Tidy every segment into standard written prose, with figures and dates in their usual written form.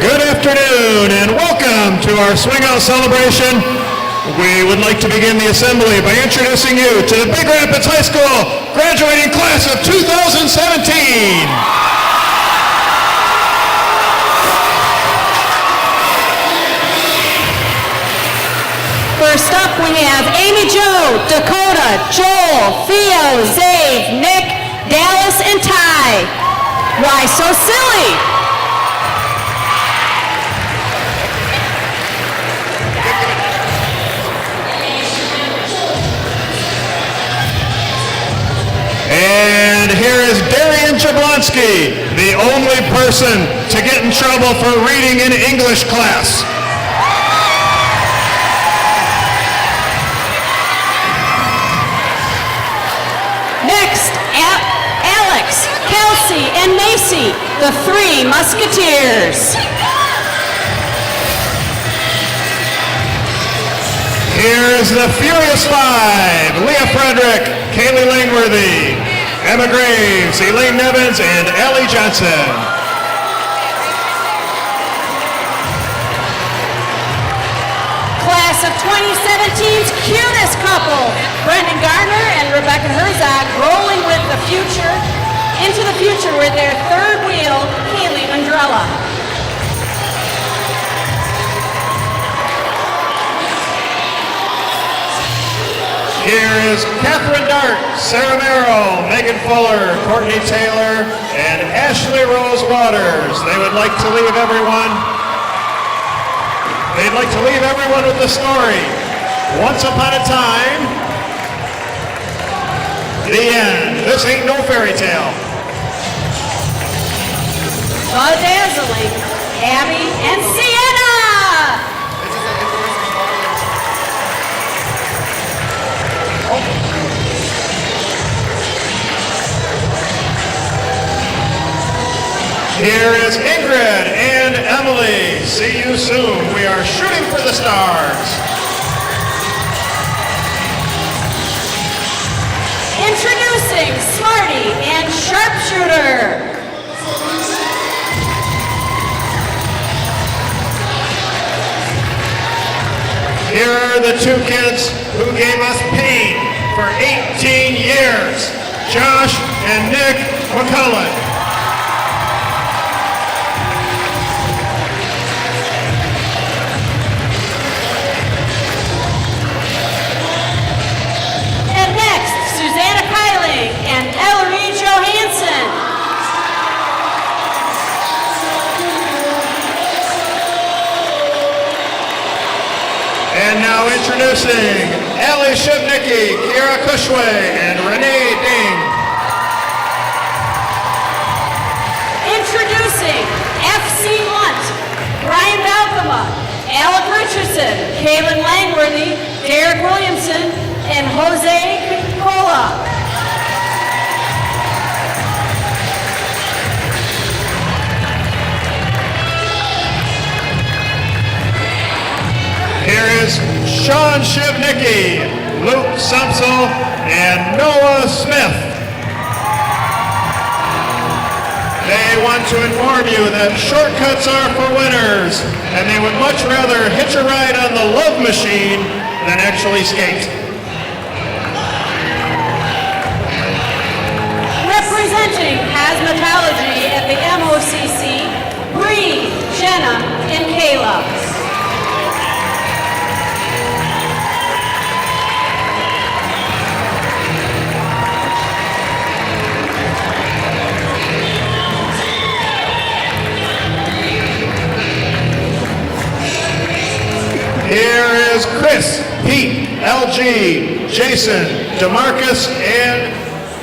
Good afternoon and welcome to our Swingout celebration. We would like to begin the assembly by introducing you to the Big Rapids High School graduating class of 2017. First up, we have Amy Jo, Dakota, Joel, Theo, Zave, Nick, Dallas, and Ty. Why so silly? And here is Darian Jablonski, the only person to get in trouble for reading in English class. Next, Alex, Kelsey, and Macy, the Three Musketeers. Here's the Furious Five, Leah Frederick, Kaylee Langworthy, Emma Graves, Elaine Nevins, and Allie Johnson. Class of 2017's cutest couple, Brendan Gardner and Rebecca Herzog, rolling with the future, into the future with their third wheel, Kaylee Mandrella. Here is Catherine Dart, Sarah Merrill, Megan Fuller, Courtney Taylor, and Ashley Rose Waters. They'd like to leave everyone with the story. Once upon a time, the end. This ain't no fairy tale. Dazzling, Abby and Sienna. Here is Ingrid and Emily. See you soon. We are shooting for the stars. Introducing Smarty and Sharpshooter. Here are the two kids who gave us pain for 18 years, Josh and Nick McCullough. And now introducing Allie Shibnicki, Kira Cushway, and Renee Ding. Introducing FC Lunt, Brian Balcoma, Alec Richardson, Kaylin Langworthy, Derek Williamson, and Jose Cola. Here is Sean Shibnicki, Luke Sumsel, and Noah Smith. They want to inform you that shortcuts are for winners, and they would much rather hitch a ride on the love machine than actually skate. Representing cosmetology at the MOCC, Bree, Jenna, and Kayla. Here is Chris, Pete, LG, Jason, DeMarcus, and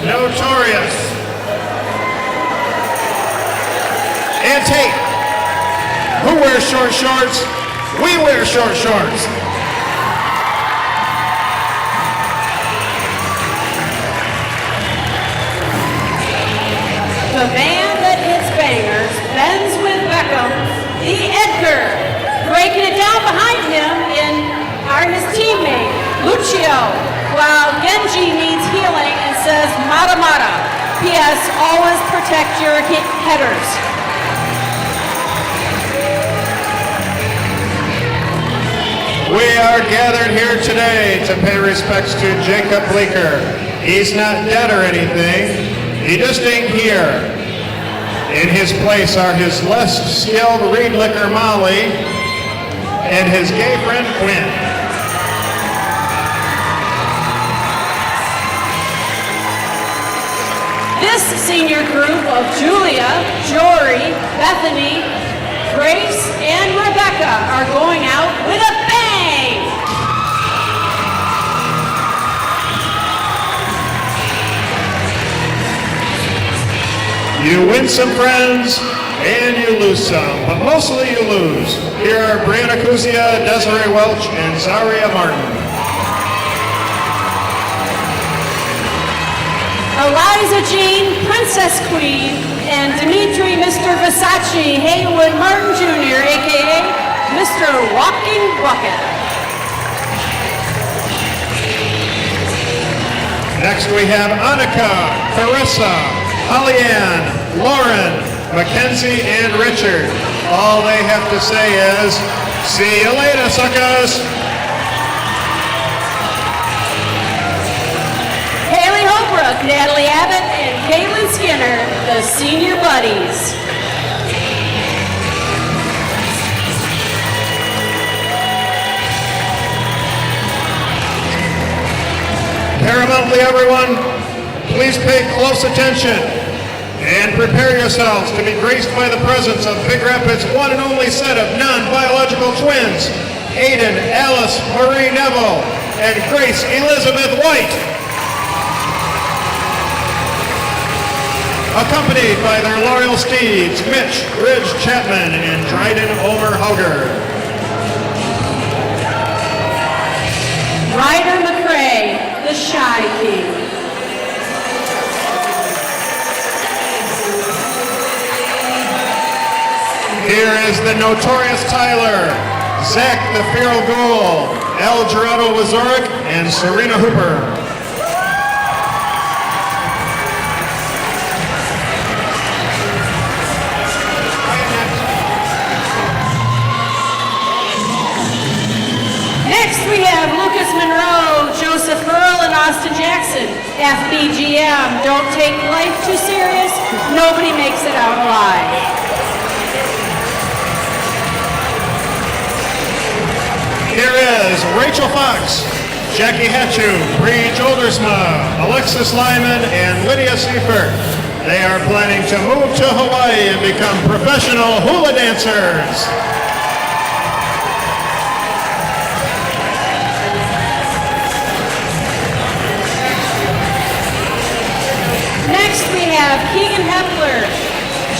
Notorious. And Tate. Who wears short shorts? We wear short shorts. The band that hits bangers, bends with Beckham, the Edgar. Breaking it down behind him are his teammate, Lucio, while Genji needs healing and says Mata Mata. P.S. BRHS, always protect your headers. We are gathered here today to pay respects to Jacob Bleeker. He's not dead or anything. He just ain't here. In his place are his less skilled reed licker Molly and his gay friend Quinn. This senior group of Julia, Jory, Bethany, Grace, and Rebecca are going out with a bang! You win some friends and you lose some, but mostly you lose. Here are Brianna Kuzia, Desiree Welch, and Zaria Martin. Eliza Jean, Princess Queen, and Dimitri Mr. Versace Haywood Martin Jr., a.k.a. Mr. Walking Bucket. Next we have Annika, Carissa, Holly-Ann, Lauren, Mackenzie, and Richard. All they have to say is, see you later, suckers. Haley Holbrook, Natalie Abbott, and Caitlin Skinner, the senior buddies. Paramountly, everyone, please pay close attention and prepare yourselves to be graced by the presence of Big Rapids' one and only set of non-biological twins, Aiden Alice Marie Neville and Grace Elizabeth White, accompanied by their loyal steeds, Mitch Ridge Chapman and Dryden Omer Hauger. Ryder McCrae, the Shy King. Here is the notorious Tyler, Zach the Feral Ghoul, El Gerardo Wazorek, and Serena Hooper. Next we have Lucas Monroe, Joseph Earl, and Austin Jackson. FBGM, don't take life too serious. Nobody makes it out alive. Here is Rachel Fox, Jackie Hatchu, Bree Joldersma, Alexis Lyman, and Lydia Seifert. They are planning to move to Hawaii and become professional hula dancers. Next we have Keegan Hepler,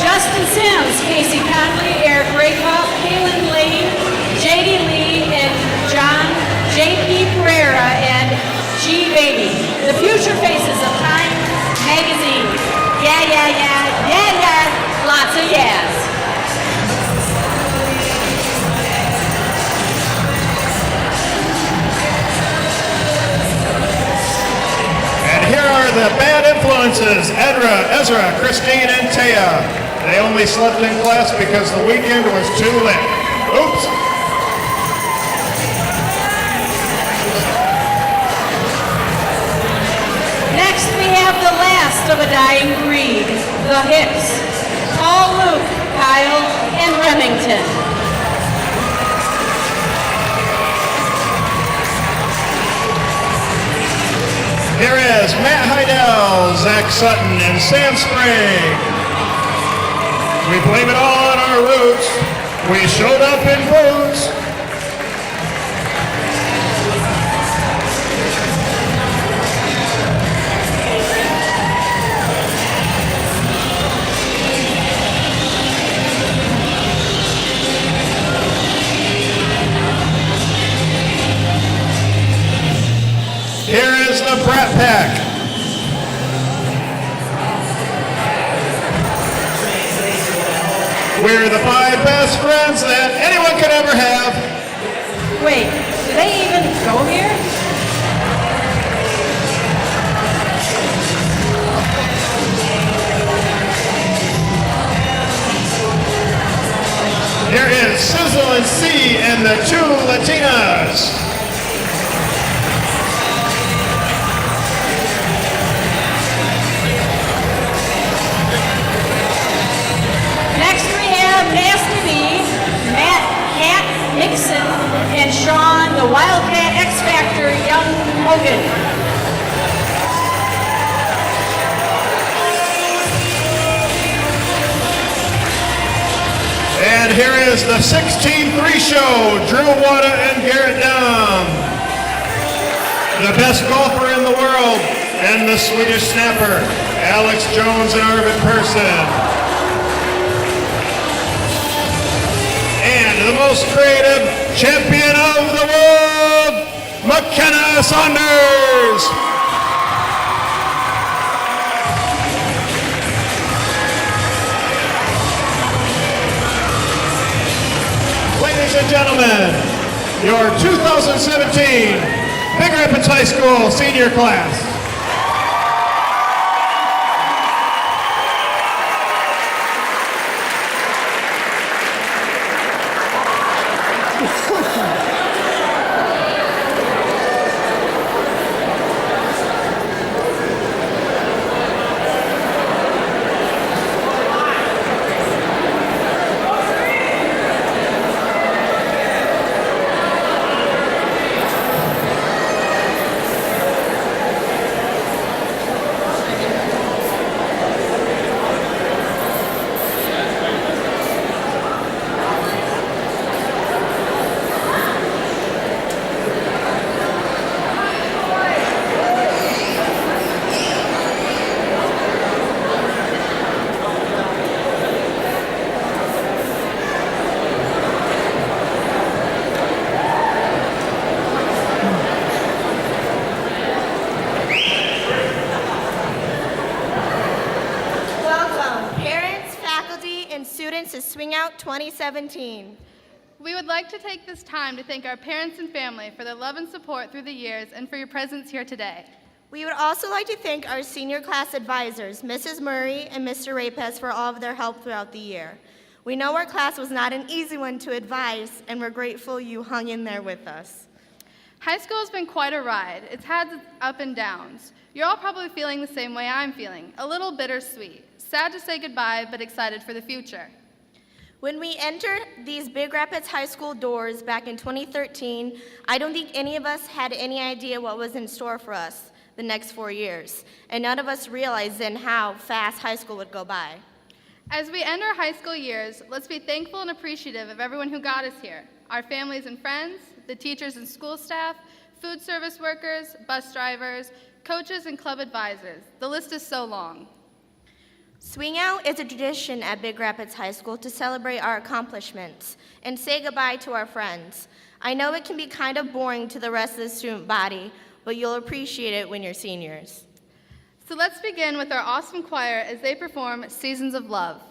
Justin Sims, Casey Conley, Eric Rakoff, Kaylin Lane, J.D. Lee, and John J.P. Pereira, and G. Baby. The future faces of Time Magazine. Yeah, yeah, yeah, yeah, yeah, lots of yes. And here are the bad influences, Edra, Ezra, Christine, and Taya. They only slept in class because the weekend was too lit. Oops. Next we have the last of a dying breed, the Hicks. Paul, Luke, Kyle, and Remington. Here is Matt Heidel, Zach Sutton, and Sam Sprague. We blame it all on our roots. We showed up in boots. Here is the Brat Pack. We're the 5 best friends that anyone could ever have. Wait, do they even go here? the Wildcat X Factor, Young Hogan. And here is the 16-3 show, Drew Wada and Garrett Dom. The best golfer in the world and the Swedish snapper, Alex Jones and Arvid Persson. And the most creative champion of the world, McKenna Saunders. Ladies and gentlemen, your 2017 Big Rapids High School senior class. To Swingout 2017. We would like to take this time to thank our parents and family for their love and support through the years and for your presence here today. We would also like to thank our senior class advisors, Mrs. Murray and Mr. Rapez, for all of their help throughout the year. We know our class was not an easy one to advise, and we're grateful you hung in there with us. High school has been quite a ride. It's had its ups and downs. You're all probably feeling the same way I'm feeling, a little bittersweet. Sad to say goodbye, but excited for the future. When we entered these Big Rapids High School doors back in 2013, I don't think any of us had any idea what was in store for us the next 4 years, and none of us realized then how fast high school would go by. As we end our high school years, let's be thankful and appreciative of everyone who got us here, our families and friends, the teachers and school staff, food service workers, bus drivers, coaches, and club advisors. The list is so long. Swingout is a tradition at Big Rapids High School to celebrate our accomplishments and say goodbye to our friends. I know it can be kind of boring to the rest of the student body, but you'll appreciate it when you're seniors. So let's begin with our awesome choir as they perform Seasons of Love.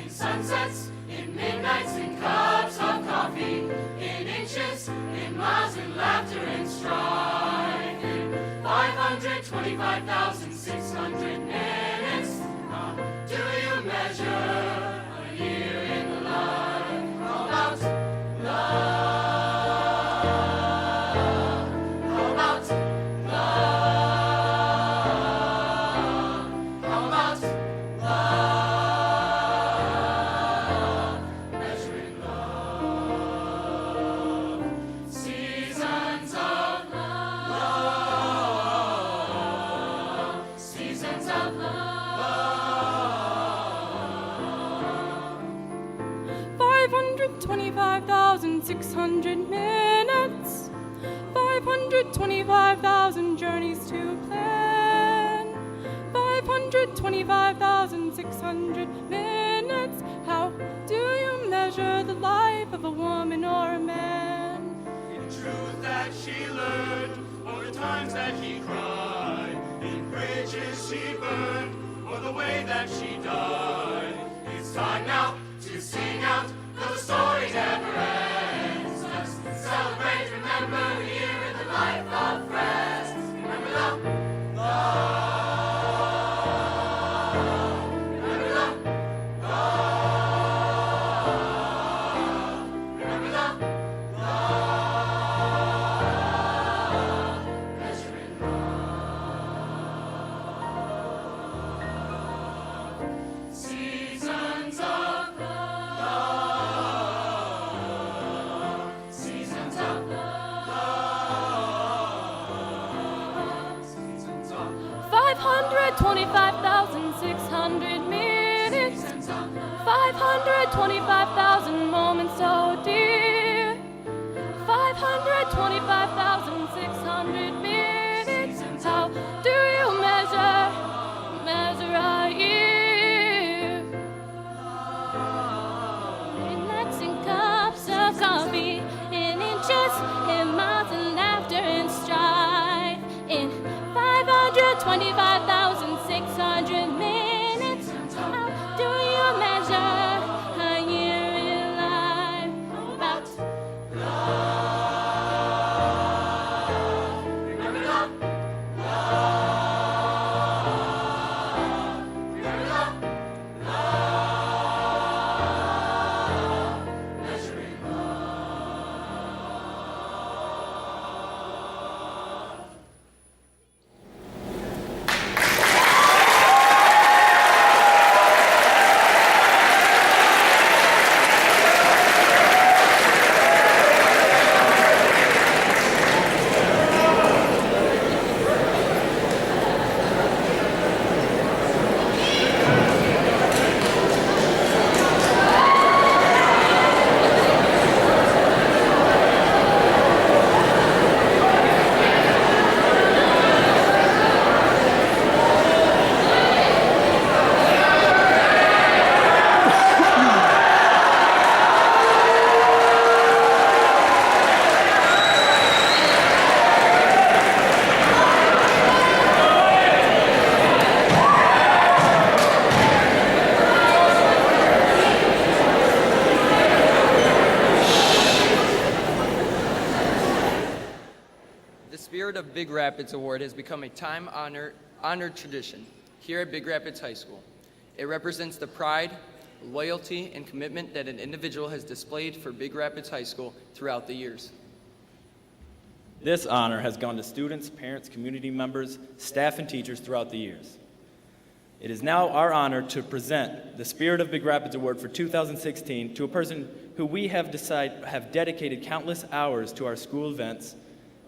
Sunsets, in midnights, in cups of coffee, in inches, in miles, in laughter and strife, in 525,600 minutes. How do you measure a year in the life? How about 600 minutes, 525,000 journeys to plan, 525,600 minutes. How do you measure the life of a woman or a man? In truth that she learned, or the times that he cried, in bridges she burned, or the way that she died. It's time now to sing out, though the story never ends. Let's celebrate, remember, here in the life of friends. Remember love, love. Remember love, love. Remember love, love. Measuring love. Seasons of love. Seasons of love. Seasons of 525,600 minutes, 525,000 moments so dear, 525,600 minutes. How do you measure a year? Relaxing cups of coffee in inches, in miles and laughter and strife. In 525,600 minutes, how do you measure a year in life? About remember love, love. Remember love, love. Measuring love. The Spirit of Big Rapids Award has become a time-honored tradition here at Big Rapids High School. It represents the pride, loyalty, and commitment that an individual has displayed for Big Rapids High School throughout the years. This honor has gone to students, parents, community members, staff, and teachers throughout the years. It is now our honor to present the Spirit of Big Rapids Award for 2016 to a person who we have dedicated countless hours to our school events,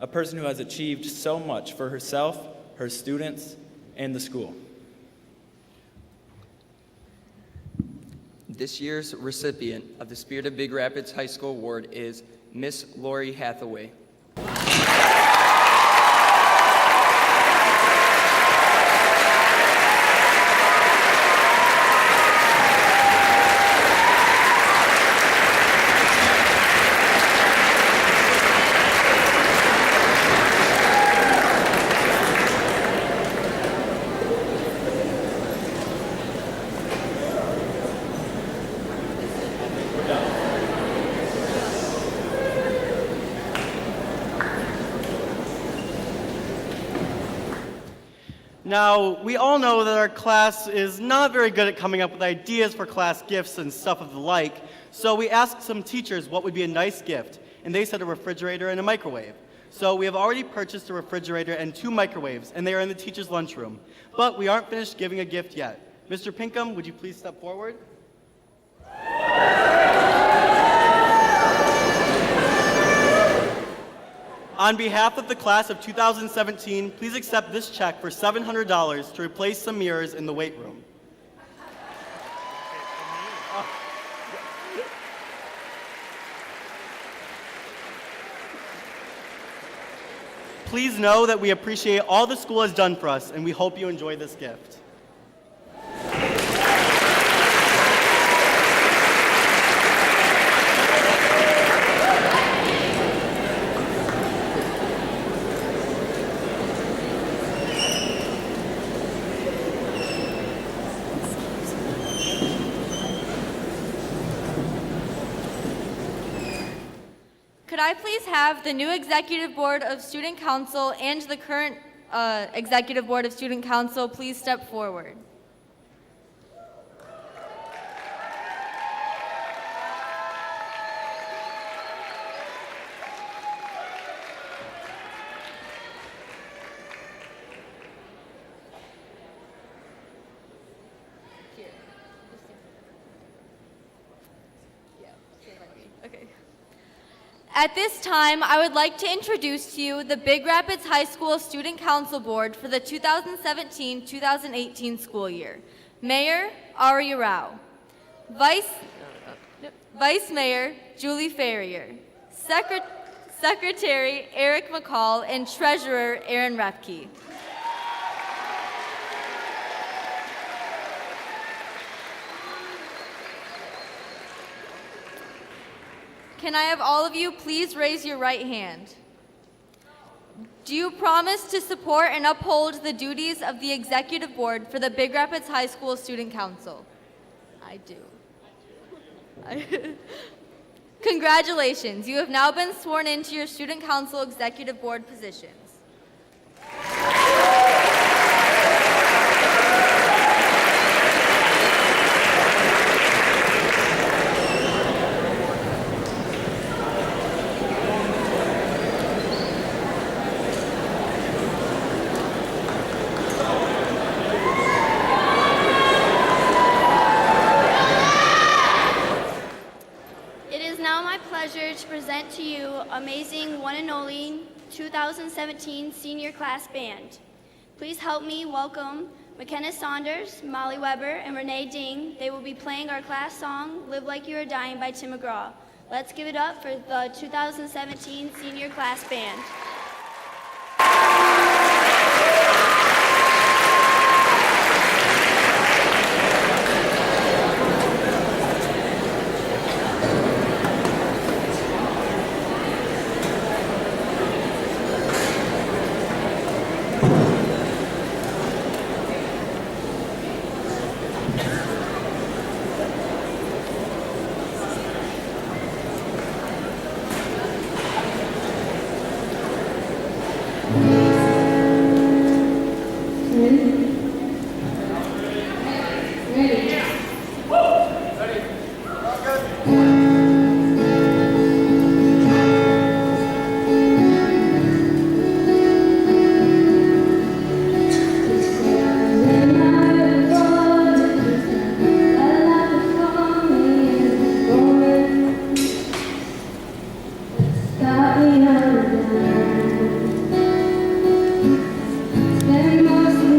a person who has achieved so much for herself, her students, and the school. This year's recipient of the Spirit of Big Rapids High School Award is Miss Lori Hathaway. Now, we all know that our class is not very good at coming up with ideas for class gifts and stuff of the like, so we asked some teachers what would be a nice gift, and they said a refrigerator and a microwave. So we have already purchased a refrigerator and 2 microwaves, and they are in the teacher's lunchroom. But we aren't finished giving a gift yet. Mr. Pinkham, would you please step forward? On behalf of the class of 2017, please accept this check for $700 to replace some mirrors in the weight room. please know that we appreciate all the school has done for us, and we hope you enjoy this gift. Could I please have the new Executive Board of Student Council and the current Executive Board of Student Council please step forward? Okay. At this time, I would like to introduce to you the Big Rapids High School Student Council Board for the 2017-2018 school year. Mayor, Arya Rao. Vice Mayor, Julie Ferrier. Secretary, Eric McCall, and Treasurer, Aaron Repke. Can I have all of you please raise your right hand? Do you promise to support and uphold the duties of the Executive Board for the Big Rapids High School Student Council? I do. Congratulations, you have now been sworn into your Student Council Executive Board positions. To present to you amazing one and only 2017 senior class band. Please help me welcome McKenna Saunders, Molly Weber, and Renee Ding. They will be playing our class song, Live Like You Are Dying by Tim McGraw. Let's give it up for the 2017 senior class band. Spend most of the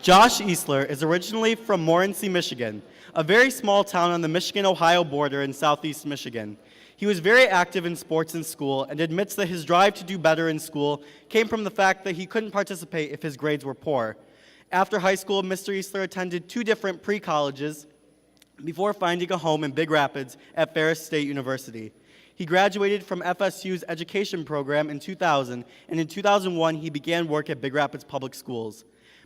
Josh Easler is originally from Morency, Michigan, a very small town on the Michigan-Ohio border in southeast Michigan. He was very active in sports in school and admits that his drive to do better in school came from the fact that he couldn't participate if his grades were poor. After high school, Mr. Easler attended 2 different pre-colleges before finding a home in Big Rapids at Ferris State University. He graduated from FSU's education program in 2000, and in 2001 he began work at Big Rapids Public Schools.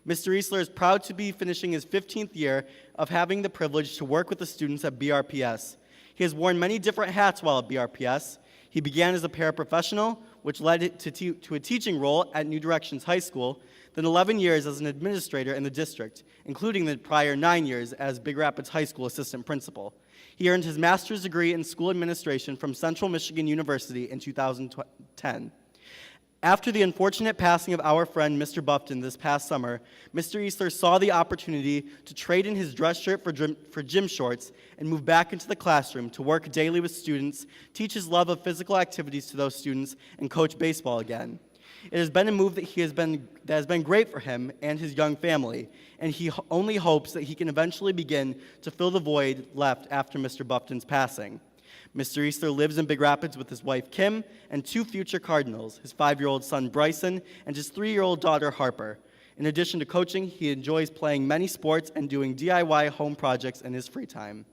Mr. Easler is proud to be finishing his 15th year of having the privilege to work with the students at BRPS. He has worn many different hats while at BRPS. He began as a paraprofessional, which led to a teaching role at New Directions High School, then 11 years as an administrator in the district, including the prior 9 years as Big Rapids High School assistant principal. He earned his master's degree in school administration from Central Michigan University in 2010. After the unfortunate passing of our friend Mr. Buffton this past summer, Mr. Easler saw the opportunity to trade in his dress shirt for gym shorts and move back into the classroom to work daily with students, teach his love of physical activities to those students, and coach baseball again. It has been a move that has been great for him and his young family, and he only hopes that he can eventually begin to fill the void left after Mr. Buffton's passing. Mr. Easler lives in Big Rapids with his wife, Kim, and 2 future Cardinals, his 5-year-old son, Bryson, and his 3-year-old daughter, Harper. In addition to coaching, he enjoys playing many sports and doing DIY home projects in his free time.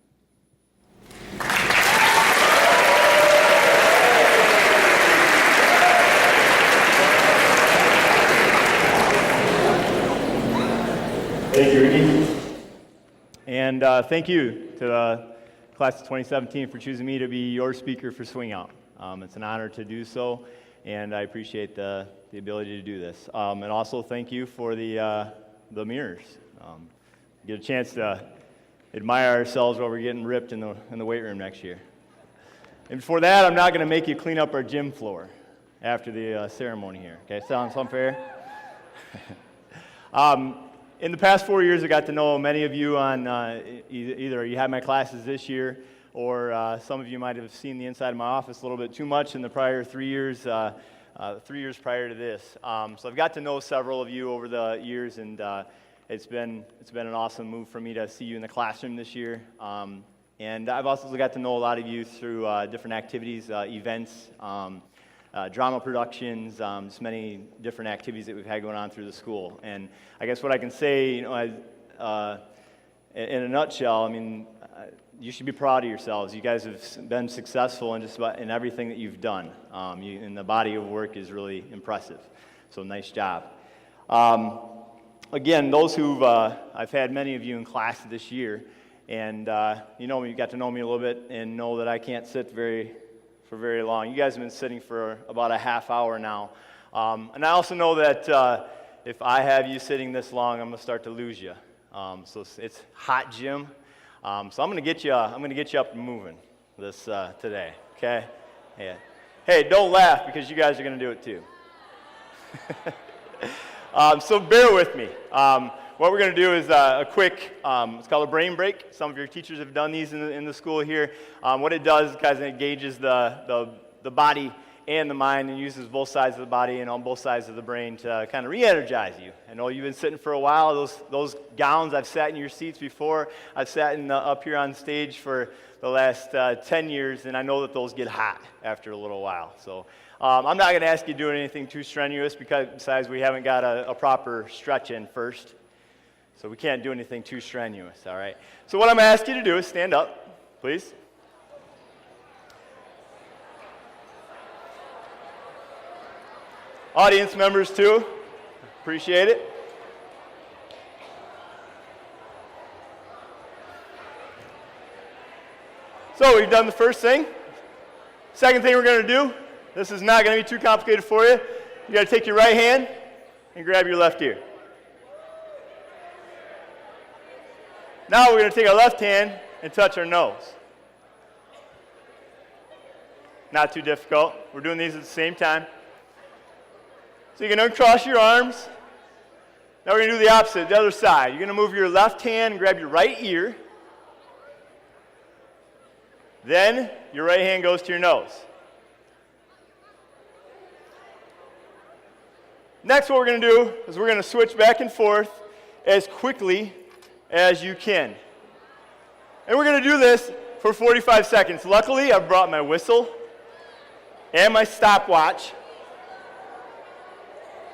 Thank you, Ricky. And thank you to the Class of 2017 for choosing me to be your speaker for Swingout. It's an honor to do so, and I appreciate the ability to do this. And also thank you for the mirrors. Get a chance to admire ourselves while we're getting ripped in the weight room next year. And before that, I'm not going to make you clean up our gym floor after the ceremony here. Okay, sounds fair? In the past 4 years, I got to know many of you on either you had my classes this year, or some of you might have seen the inside of my office a little bit too much in the prior 3 years, 3 years prior to this. So I've got to know several of you over the years, and it's been an awesome move for me to see you in the classroom this year. And I've also got to know a lot of you through different activities, events, drama productions, just many different activities that we've had going on through the school. And I guess what I can say, in a nutshell, I mean, you should be proud of yourselves. You guys have been successful in just about in everything that you've done. And the body of work is really impressive. So nice job. Again, those who've, I've had many of you in class this year, and you got to know me a little bit and know that I can't sit for very long. You guys have been sitting for about a half hour now. And I also know that if I have you sitting this long, I'm going to start to lose you. So it's hot gym. So I'm going to get you up and moving this today. Okay? Yeah. Hey, don't laugh because you guys are going to do it too. So bear with me. What we're going to do is a quick, it's called a brain break. Some of your teachers have done these in the school here. What it does is it engages the body and the mind and uses both sides of the body and on both sides of the brain to kind of re-energize you. I know you've been sitting for a while. Those gowns, I've sat in your seats before. I've sat up here on stage for the last 10 years, and I know that those get hot after a little while. So I'm not going to ask you to do anything too strenuous because besides we haven't got a proper stretch in first. So we can't do anything too strenuous, all right? So what I'm going to ask you to do is stand up, please. Audience members too, appreciate it. So we've done the first thing. Second thing we're going to do, this is not going to be too complicated for you. You got to take your right hand and grab your left ear. Now we're going to take our left hand and touch our nose. Not too difficult. We're doing these at the same time. So you can uncross your arms. Now we're going to do the opposite, the other side. You're going to move your left hand and grab your right ear. Then your right hand goes to your nose. Next, what we're going to do is we're going to switch back and forth, as quickly as you can. And we're going to do this for 45 seconds. Luckily, I've brought my whistle and my stopwatch,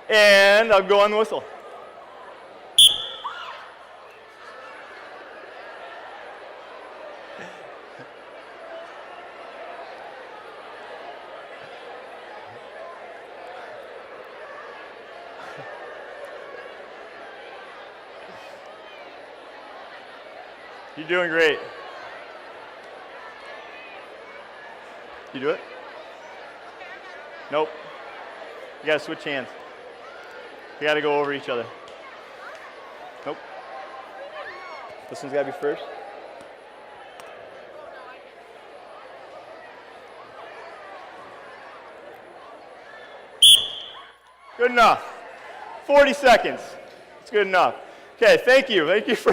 and I'll go on the whistle. You're doing great. You do it? Nope. You gotta switch hands. You gotta go over each other. Nope. This one's gotta be first. Good enough. 40 seconds. It's good enough. Okay, thank you. Thank you for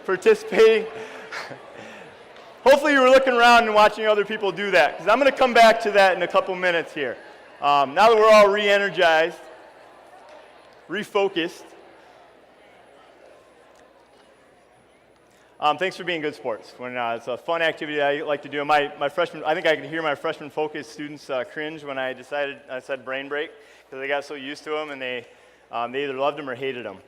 participating. Hopefully you were looking around and watching other people do that, because I'm going to come back to that in a couple minutes here. Now that we're all re-energized, refocused, thanks for being good sports. It's a fun activity I like to do. My freshmen, I think I could hear my freshman focus students cringe when I said brain break, because they got so used to them and they either loved them or hated them.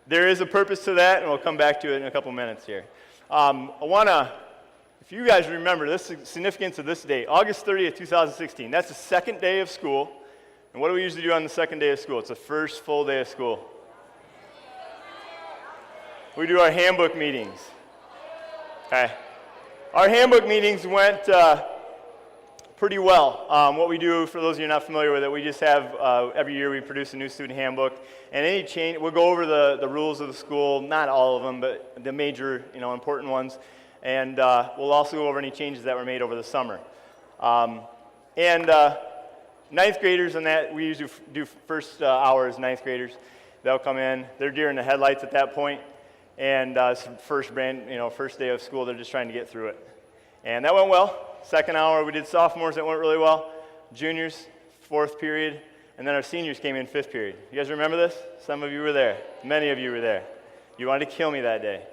There is a purpose to that, and we'll come back to it in a couple minutes here. I want to, if you guys remember, this is the significance of this date, August 30th, 2016. That's the second day of school. And what do we usually do on the second day of school? It's the first full day of school. We do our handbook meetings. Okay. Our handbook meetings went pretty well. What we do, for those of you not familiar with it, we just have, every year we produce a new student handbook. And any change, we'll go over the rules of the school, not all of them, but the major, important ones. And we'll also go over any changes that were made over the summer. Ninth graders and that, we usually do first hours, ninth graders. They'll come in, they're deer in the headlights at that point. And first day of school, they're just trying to get through it. And that went well. Second hour, we did sophomores, that went really well. Juniors, fourth period. And then our seniors came in fifth period. You guys remember this? Some of you were there. Many of you were there. You wanted to kill me that day.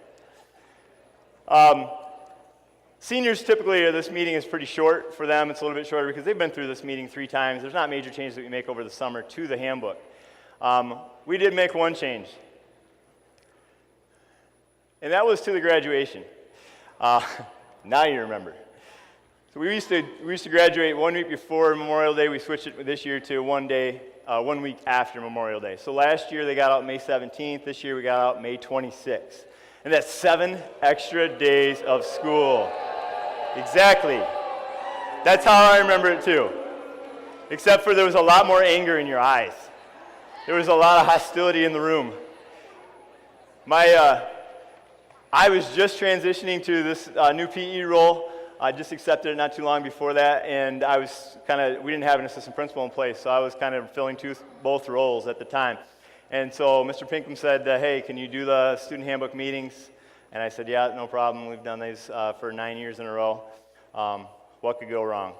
Seniors typically, this meeting is pretty short for them. It's a little bit shorter because they've been through this meeting 3 times. There's not major changes that we make over the summer to the handbook. We did make one change. And that was to the graduation. Now you remember. So we used to graduate 1 week before Memorial Day. We switched it this year to 1 week after Memorial Day. So last year they got out May 17th. This year we got out May 26th. And that's 7 extra days of school. Exactly. That's how I remember it too. Except for there was a lot more anger in your eyes. There was a lot of hostility in the room. I was just transitioning to this new PE role. I just accepted it not too long before that, and we didn't have an assistant principal in place, so I was kind of filling both roles at the time. And so Mr. Pinkham said, hey, can you do the student handbook meetings? And I said, yeah, no problem. We've done these for 9 years in a row. What could go wrong?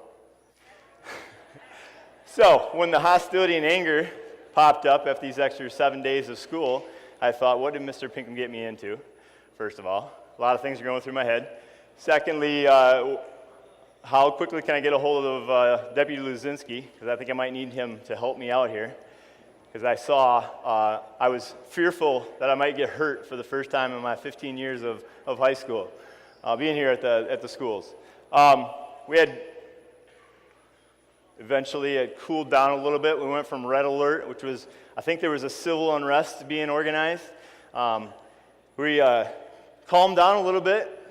So when the hostility and anger popped up after these extra 7 days of school, I thought, what did Mr. Pinkham get me into? First of all, a lot of things are going through my head. Secondly, how quickly can I get a hold of Deputy Luzinski? Because I think I might need him to help me out here. Because I was fearful that I might get hurt for the first time in my 15 years of high school, being here at the schools. Eventually it cooled down a little bit. We went from red alert, which was, I think there was a civil unrest being organized. We calmed down a little bit.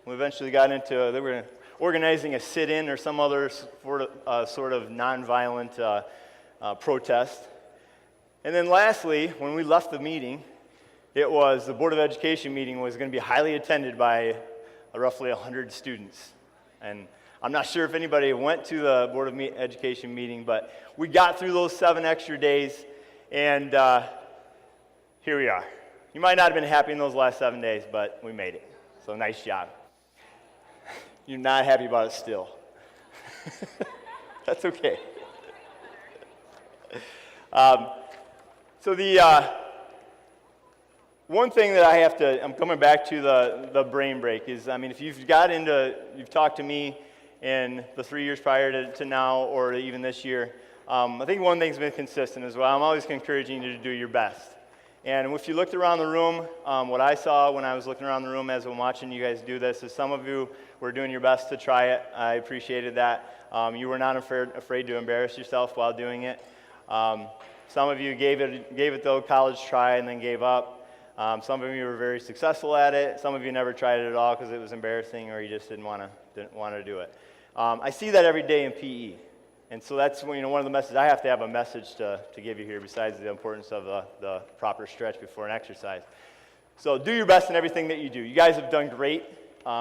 We eventually got into, they were organizing a sit-in or some other sort of nonviolent protest. And then lastly, when we left the meeting, it was the Board of Education meeting was going to be highly attended by roughly 100 students. And I'm not sure if anybody went to the Board of Education meeting, but we got through those 7 extra days, and here we are. You might not have been happy in those last 7 days, but we made it. So nice job. You're not happy about it still. That's okay. So One thing that I'm coming back to the brain break is, I mean, if you've talked to me in the 3 years prior to now or even this year, I think one thing's been consistent as well. I'm always encouraging you to do your best. And if you looked around the room, what I saw when I was looking around the room as I'm watching you guys do this is some of you were doing your best to try it. I appreciated that. You were not afraid to embarrass yourself while doing it. Some of you gave it the college try and then gave up. Some of you were very successful at it. Some of you never tried it at all because it was embarrassing or you just didn't want to do it. I see that every day in PE. And so that's one of the messages. I have to have a message to give you here besides the importance of the proper stretch before an exercise. So do your best in everything that you do. You guys have done great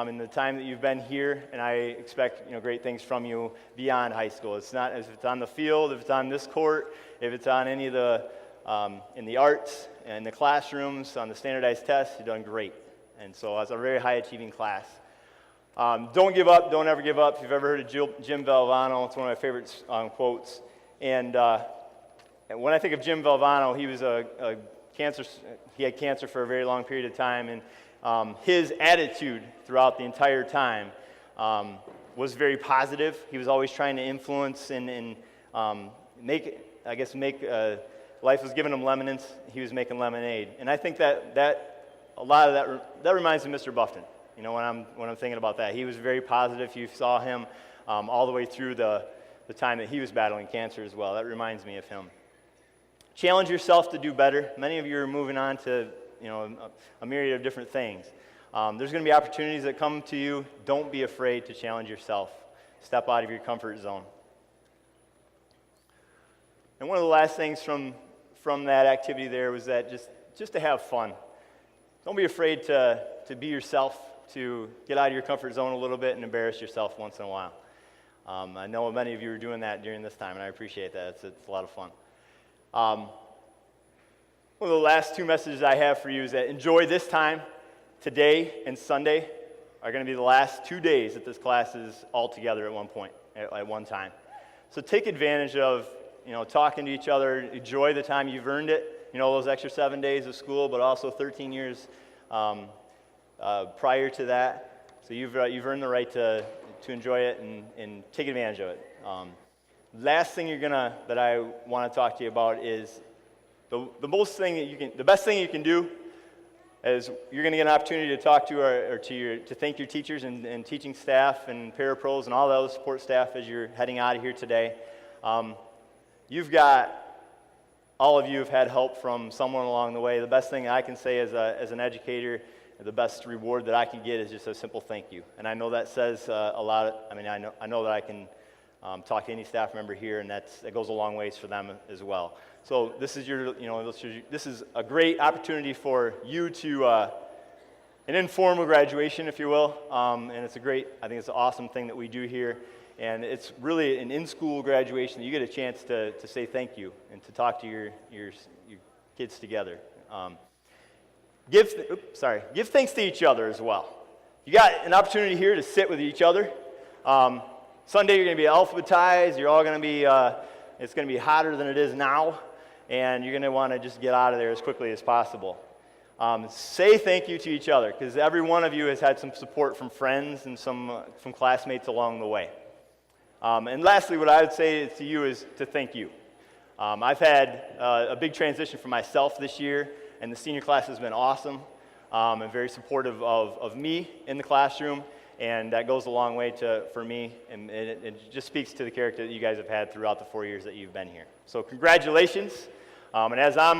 in the time that you've been here, and I expect great things from you beyond high school. It's not if it's on the field, if it's on this court, if it's on any of the in the arts, in the classrooms, on the standardized tests, you've done great. And so it's a very high-achieving class. Don't give up, don't ever give up. If you've ever heard of Jim Valvano, it's one of my favorite quotes. And when I think of Jim Valvano, he was he had cancer for a very long period of time, and his attitude throughout the entire time was very positive. He was always trying to influence and make life was giving him lemons, he was making lemonade. And I think that a lot of that reminds me of Mr. Buffton. When I'm thinking about that, he was very positive. You saw him all the way through the time that he was battling cancer as well. That reminds me of him. Challenge yourself to do better. Many of you are moving on to a myriad of different things. There's going to be opportunities that come to you. Don't be afraid to challenge yourself. Step out of your comfort zone. And one of the last things from that activity there was that just to have fun. Don't be afraid to be yourself, to get out of your comfort zone a little bit and embarrass yourself once in a while. I know many of you are doing that during this time, and I appreciate that. It's a lot of fun. One of the last two messages I have for you is that enjoy this time. Today and Sunday are going to be the last 2 days that this class is all together at one time. So take advantage of talking to each other. Enjoy the time. You've earned it. Those extra 7 days of school, but also 13 years prior to that. So you've earned the right to enjoy it and take advantage of it. Last thing that I want to talk to you about is the best thing you can do is you're going to get an opportunity to talk to to thank your teachers and teaching staff and parapros and all the other support staff as you're heading out of here today. All of you have had help from someone along the way. The best thing I can say as an educator, the best reward that I can get is just a simple thank you. And I know that says a lot. I know that I can talk to any staff member here, and that goes a long ways for them as well. So this is a great opportunity for you to an informal graduation, if you will, and I think it's an awesome thing that we do here. And it's really an in-school graduation. You get a chance to say thank you and to talk to your kids together. Give thanks to each other as well. You got an opportunity here to sit with each other. Sunday you're going to be alphabetized. You're all going to be. It's going to be hotter than it is now, and you're going to want to just get out of there as quickly as possible. Say thank you to each other because every one of you has had some support from friends and from classmates along the way. And lastly, what I would say to you is to thank you. I've had a big transition for myself this year, and the senior class has been awesome and very supportive of me in the classroom, and that goes a long way for me, and it just speaks to the character that you guys have had throughout the 4 years that you've been here. So congratulations, and as I'm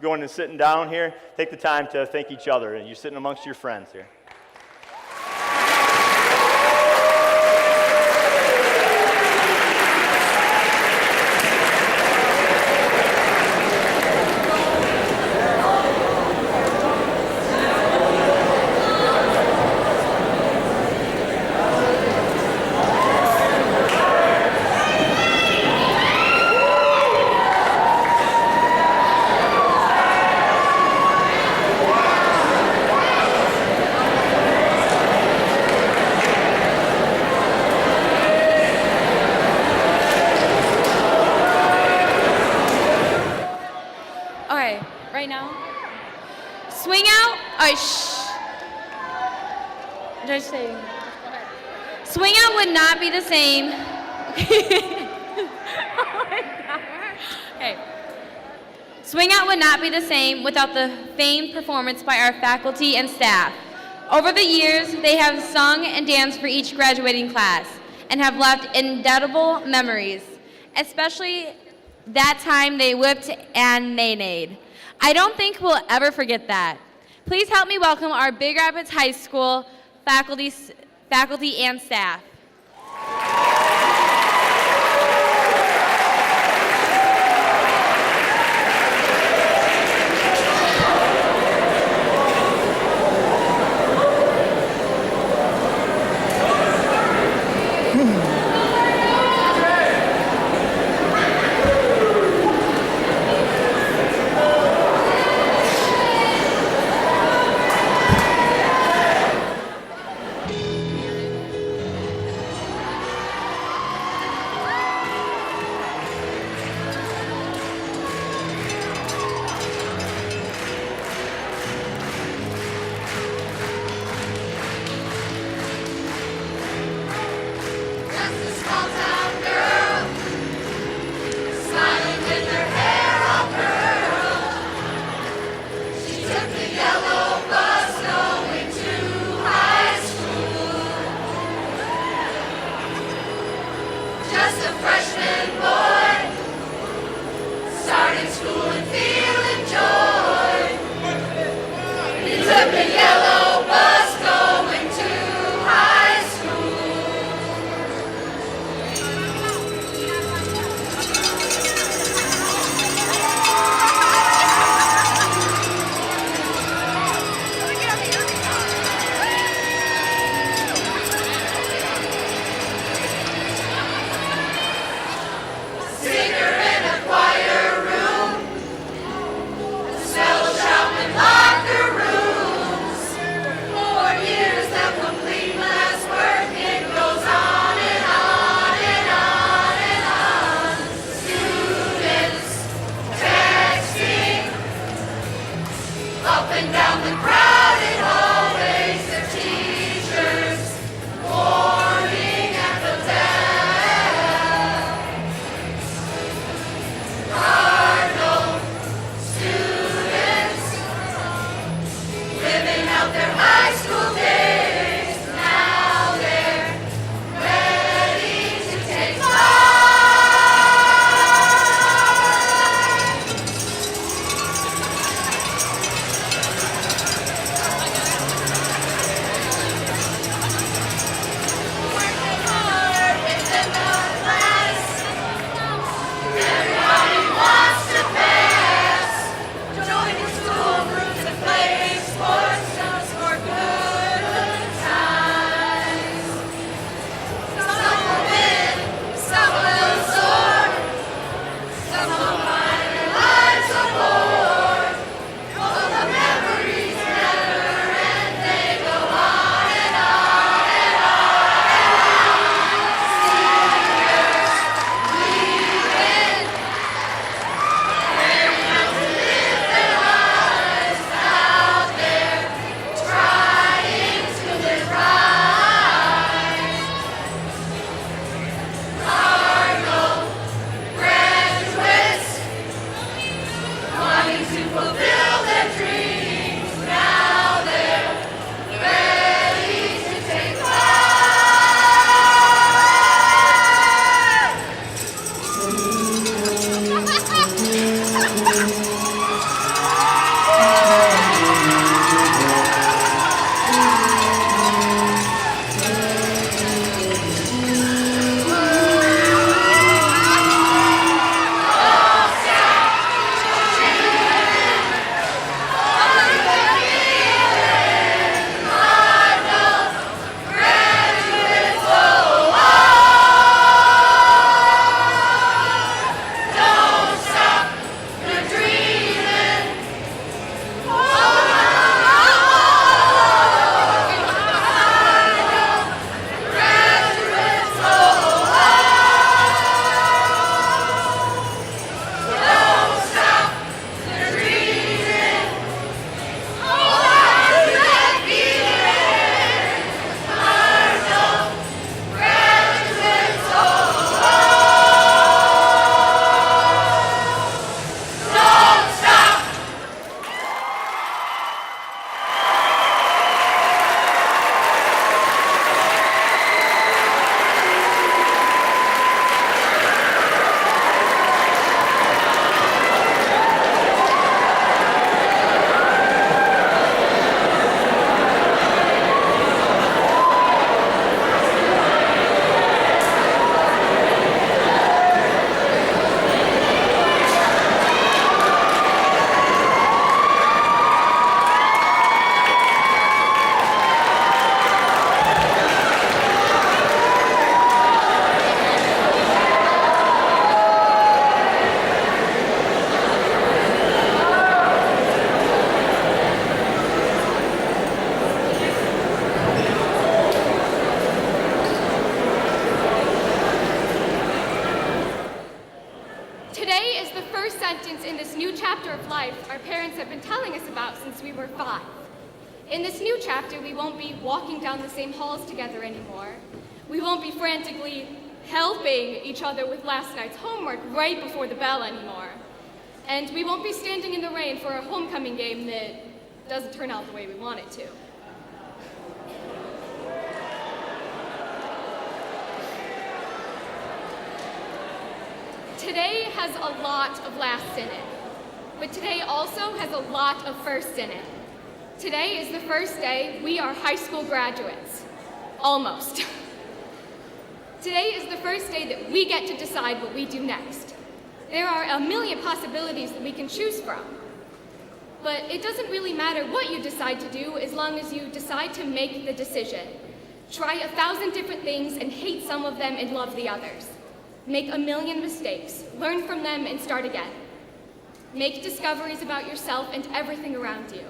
going and sitting down here, take the time to thank each other, and you're sitting amongst your friends here. wait, shh. What did I say? Swingout would not be the same. Okay. Swingout would not be the same without the famed performance by our faculty and staff. Over the years, they have sung and danced for each graduating class and have left indelible memories, especially that time they whipped and nay-nayed. I don't think we'll ever forget that. Please help me welcome our Big Rapids High School faculty and staff. Today is the first sentence in this new chapter of life our parents have been telling us about since we were 5. In this new chapter, we won't be walking down the same halls together anymore. We won't be frantically helping each other with last night's homework right before the bell anymore. And we won't be standing in the rain for a homecoming game that doesn't turn out the way we want it to. Today has a lot of lasts in it, but today also has a lot of firsts in it. Today is the first day we are high school graduates. Almost. Today is the first day that we get to decide what we do next. There are a million possibilities that we can choose from, but it doesn't really matter what you decide to do as long as you decide to make the decision. Try 1,000 different things and hate some of them and love the others. Make a million mistakes, learn from them and start again. Make discoveries about yourself and everything around you.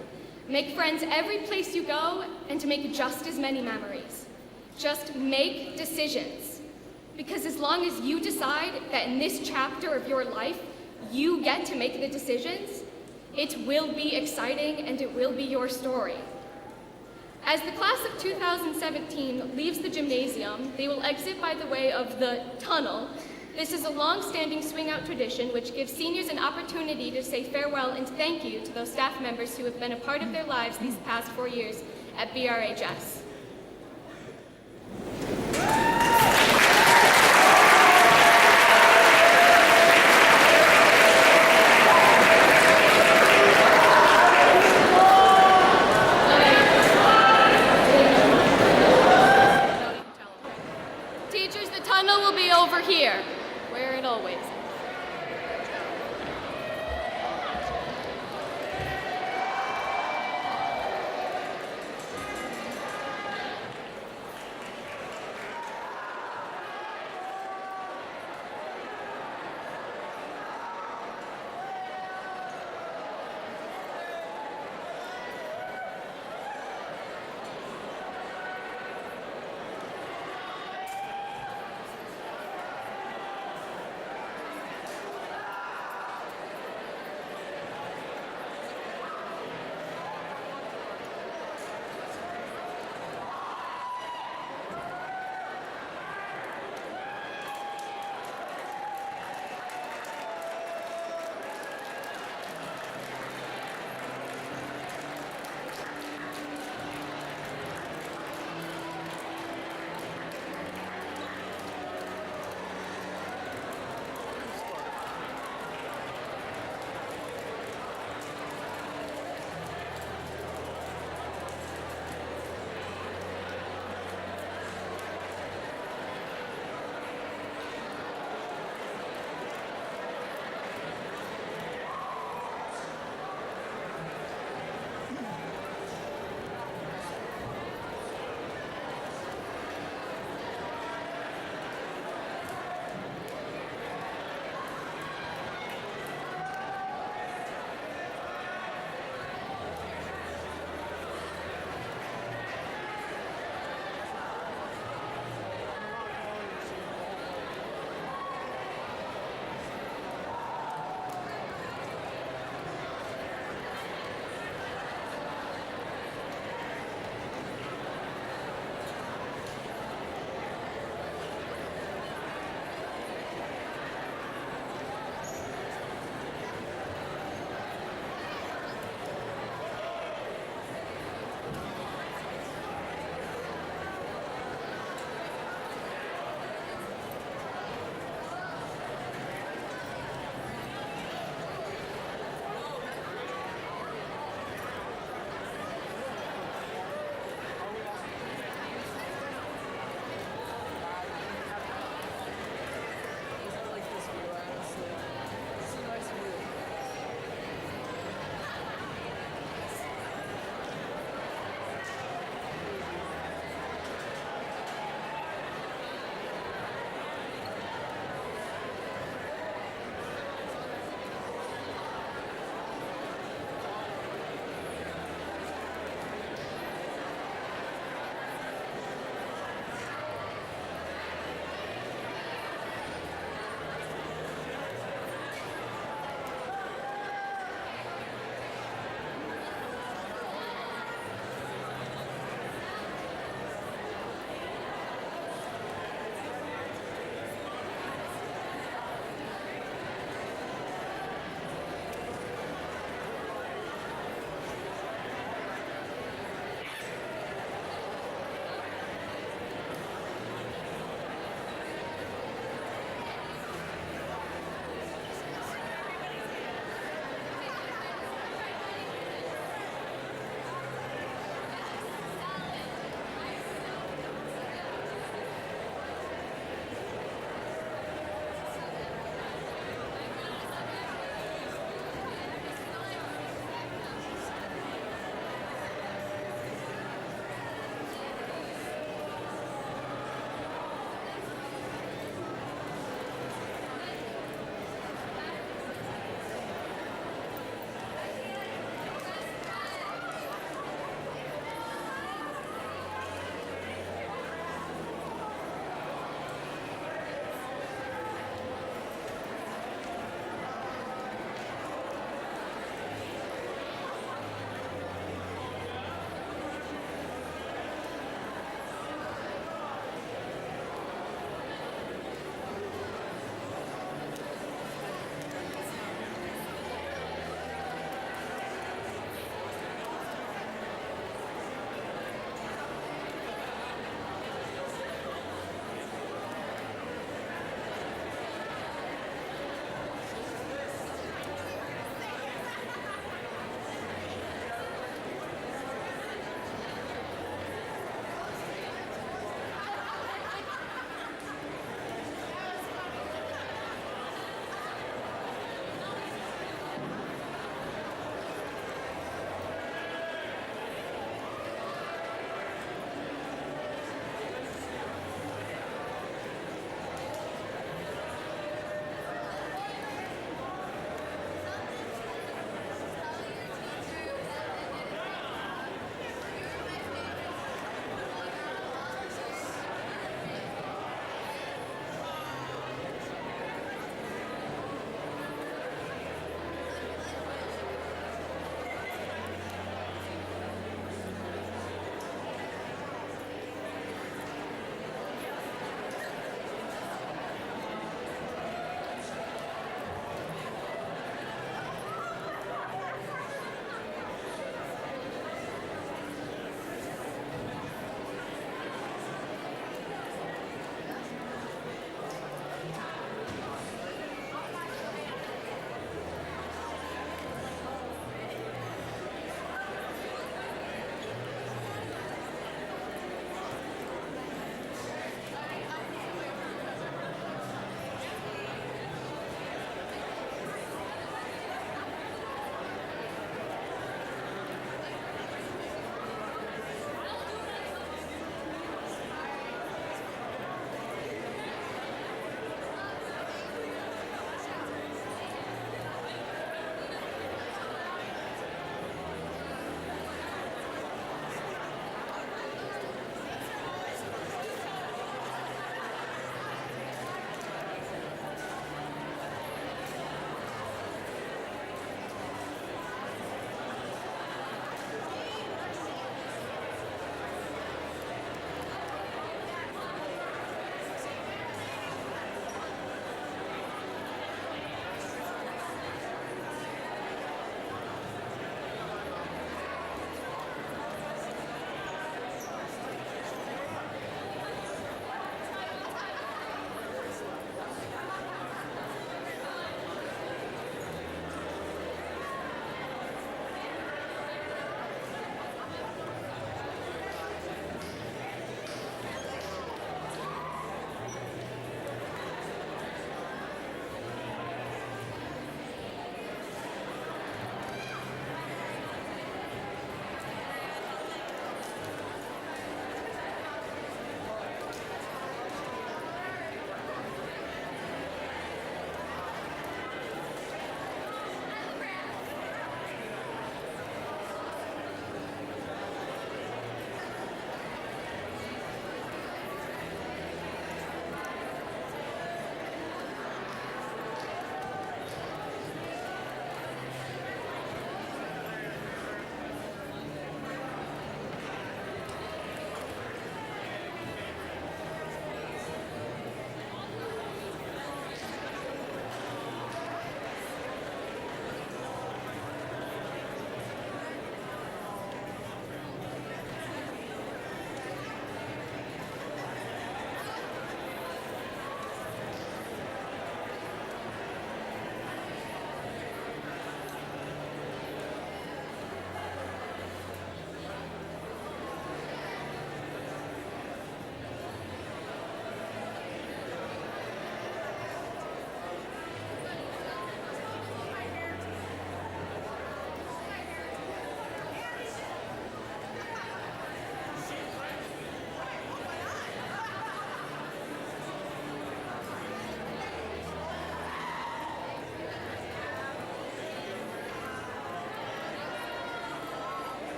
Make friends every place you go and to make just as many memories. Just make decisions. Because as long as you decide that in this chapter of your life, you get to make the decisions, it will be exciting and it will be your story. As the class of 2017 leaves the gymnasium, they will exit by the way of the tunnel. This is a long-standing swing-out tradition which gives seniors an opportunity to say farewell and thank you to those staff members who have been a part of their lives these past 4 years at BRHS.